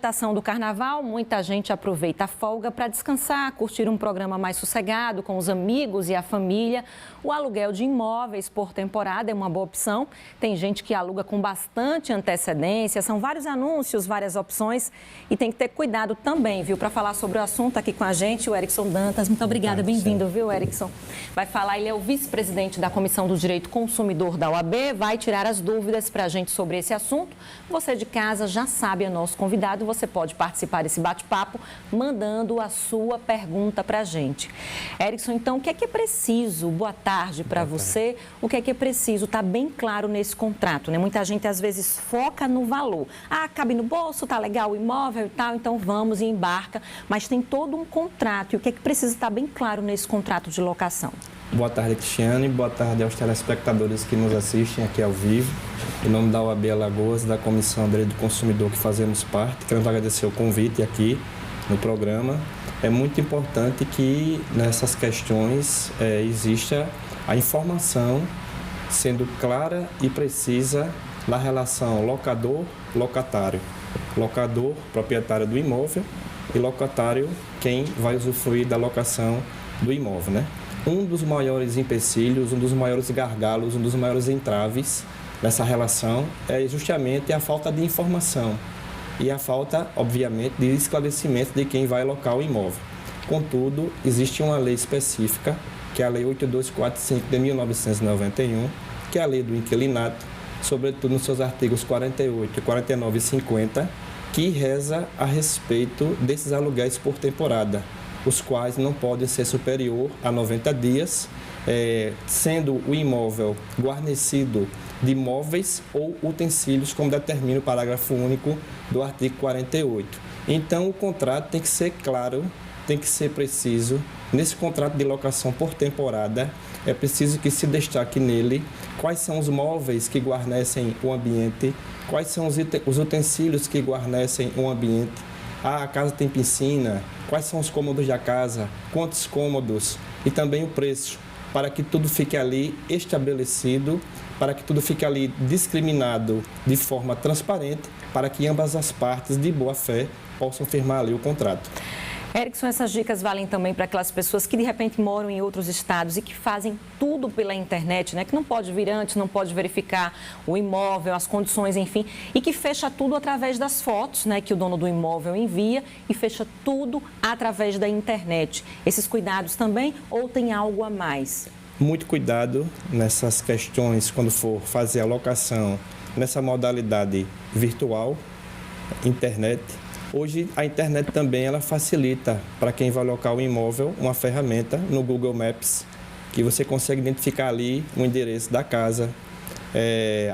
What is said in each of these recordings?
Estação do Carnaval, muita gente aproveita a folga para descansar, curtir um programa mais sossegado com os amigos e a família. O aluguel de imóveis por temporada é uma boa opção. Tem gente que aluga com bastante antecedência, são vários anúncios, várias opções e tem que ter cuidado também, viu? Para falar sobre o assunto aqui com a gente, o Erickson Dantas. Muito obrigada, bem-vindo, viu, Erickson? Vai falar, ele é o vice-presidente da Comissão do Direito Consumidor da OAB, vai tirar as dúvidas para a gente sobre esse assunto. Você de casa já sabe, é nosso convidado. Você pode participar desse bate-papo mandando a sua pergunta para a gente. Erickson, então, o que é preciso? Boa tarde para você. O que é preciso? Está bem claro nesse contrato, né? Muita gente, às vezes, foca no valor. Ah, cabe no bolso, tá legal o imóvel e tal, então vamos e embarca. Mas tem todo um contrato. E o que precisa estar bem claro nesse contrato de locação? Boa tarde, Cristiane. Boa tarde aos telespectadores que nos assistem aqui ao vivo. Em nome da OAB Alagoas, da Comissão de Direito do Consumidor que fazemos parte, queremos agradecer o convite aqui no programa. É muito importante que nessas questões exista a informação sendo clara e precisa na relação locador-locatário. Locador, proprietário do imóvel, e locatário, quem vai usufruir da locação do imóvel, né? Um dos maiores empecilhos, um dos maiores gargalos, um dos maiores entraves nessa relação é justamente a falta de informação e a falta, obviamente, de esclarecimento de quem vai alocar o imóvel. Contudo, existe uma lei específica, que é a Lei 8245 de 1991, que é a lei do inquilinato, sobretudo nos seus artigos 48, 49 e 50, que reza a respeito desses aluguéis por temporada, os quais não podem ser superior a 90 dias, sendo o imóvel guarnecido de móveis ou utensílios, como determina o parágrafo único do artigo 48. Então, o contrato tem que ser claro, tem que ser preciso. Nesse contrato de locação por temporada, é preciso que se destaque nele quais são os móveis que guarnecem o ambiente, quais são os utensílios que guarnecem o ambiente. A casa tem piscina, quais são os cômodos da casa, quantos cômodos e também o preço, para que tudo fique ali estabelecido, para que tudo fique ali discriminado de forma transparente, para que ambas as partes de boa fé possam firmar ali o contrato. Erickson, essas dicas valem também para aquelas pessoas que de repente moram em outros estados e que fazem tudo pela internet, né? Que não pode vir antes, não pode verificar o imóvel, as condições, enfim, e que fecha tudo através das fotos, né? Que o dono do imóvel envia e fecha tudo através da internet. Esses cuidados também ou tem algo a mais? Muito cuidado nessas questões quando for fazer a locação nessa modalidade virtual, internet. Hoje, a internet também ela facilita para quem vai alocar o imóvel uma ferramenta no Google Maps, que você consegue identificar ali o endereço da casa,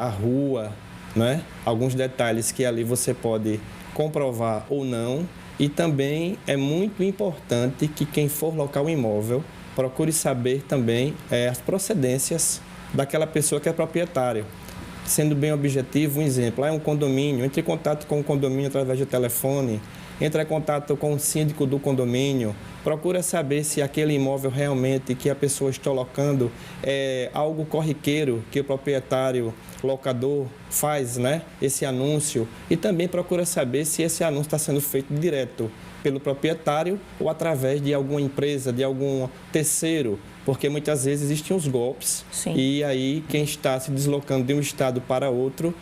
a rua, né? Alguns detalhes que ali você pode comprovar ou não. E também é muito importante que quem for locar o imóvel procure saber também as procedências daquela pessoa que é proprietária. Sendo bem objetivo, um exemplo, é um condomínio, entre em contato com o condomínio através do telefone, entre em contato com o síndico do condomínio, procura saber se aquele imóvel realmente que a pessoa está locando é algo corriqueiro que o proprietário locador faz, né, esse anúncio, e também procura saber se esse anúncio está sendo feito direto pelo proprietário ou através de alguma empresa, de algum terceiro, porque muitas vezes existem os golpes. Sim. E aí quem está se deslocando de um estado para outro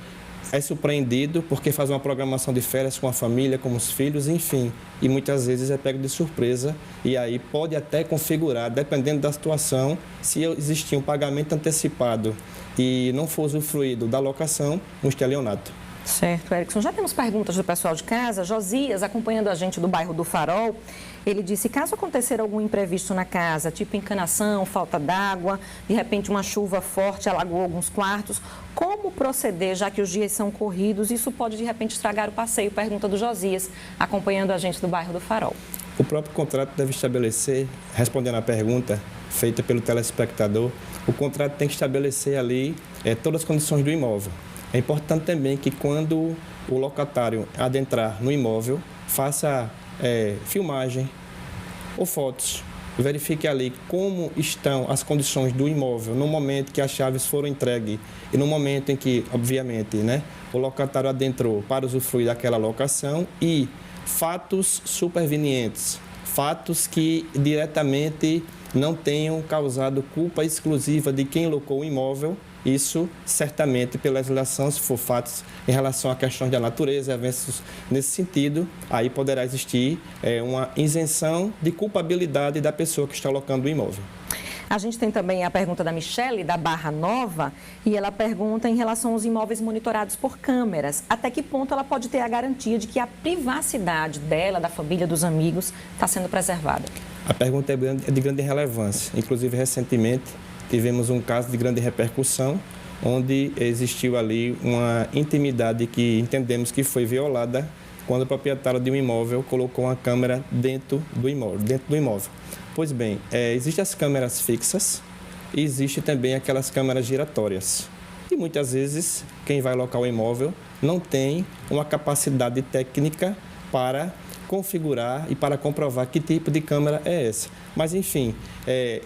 é surpreendido porque faz uma programação de férias com a família, com os filhos, enfim, e muitas vezes é pego de surpresa e aí pode até configurar, dependendo da situação, se existir um pagamento antecipado e não for usufruído da locação, um estelionato. Certo, Erickson. Já temos perguntas do pessoal de casa. Josias, acompanhando a gente do bairro do Farol, ele disse, caso acontecer algum imprevisto na casa, tipo encanação, falta d'água, de repente uma chuva forte alagou alguns quartos, como proceder, já que os dias são corridos? Isso pode, de repente, estragar o passeio? Pergunta do Josias, acompanhando a gente do bairro do Farol. O próprio contrato deve estabelecer, respondendo à pergunta feita pelo telespectador, o contrato tem que estabelecer ali todas as condições do imóvel. É importante também que quando o locatário adentrar no imóvel, faça filmagem ou fotos verifique ali como estão as condições do imóvel no momento que as chaves foram entregues e no momento em que, obviamente, né, o locatário adentrou para usufruir daquela locação e fatos supervenientes, fatos que diretamente não tenham causado culpa exclusiva de quem locou o imóvel. Isso, certamente, pela legislação, se for fatos em relação à questão da natureza, eventos nesse sentido, aí poderá existir uma isenção de culpabilidade da pessoa que está locando o imóvel. A gente tem também a pergunta da Michele, da Barra Nova, e ela pergunta em relação aos imóveis monitorados por câmeras. Até que ponto ela pode ter a garantia de que a privacidade dela, da família, dos amigos, está sendo preservada? A pergunta é de grande relevância. Inclusive, recentemente, tivemos um caso de grande repercussão, onde existiu ali uma intimidade que entendemos que foi violada quando o proprietário de um imóvel colocou uma câmera dentro do imóvel. Pois bem, existem as câmeras fixas e existe também aquelas câmeras giratórias. E muitas vezes quem vai locar o imóvel não tem uma capacidade técnica para configurar e para comprovar que tipo de câmera é essa. Mas, enfim,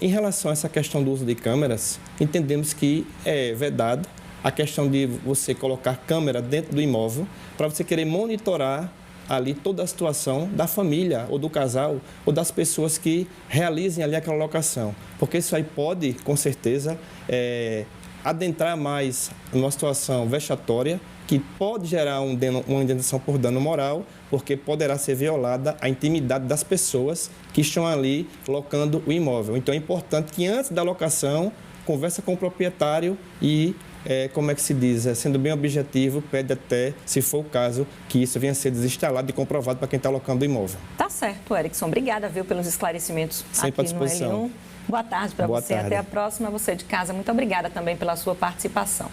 em relação a essa questão do uso de câmeras, entendemos que é vedado a questão de você colocar câmera dentro do imóvel para você querer monitorar ali toda a situação da família ou do casal ou das pessoas que realizem ali aquela locação. Porque isso aí pode, com certeza, adentrar mais numa situação vexatória que pode gerar uma indenização por dano moral, porque poderá ser violada a intimidade das pessoas que estão ali locando o imóvel. Então, é importante que antes da locação, conversa com o proprietário e, como é que se diz, sendo bem objetivo, pede até, se for o caso, que isso venha a ser desinstalado e comprovado para quem está locando o imóvel. Tá certo, Erickson. Obrigada, pelos esclarecimentos sempre aqui no L1. Boa tarde para você. Tarde. Até a próxima. Você de casa, muito obrigada também pela sua participação.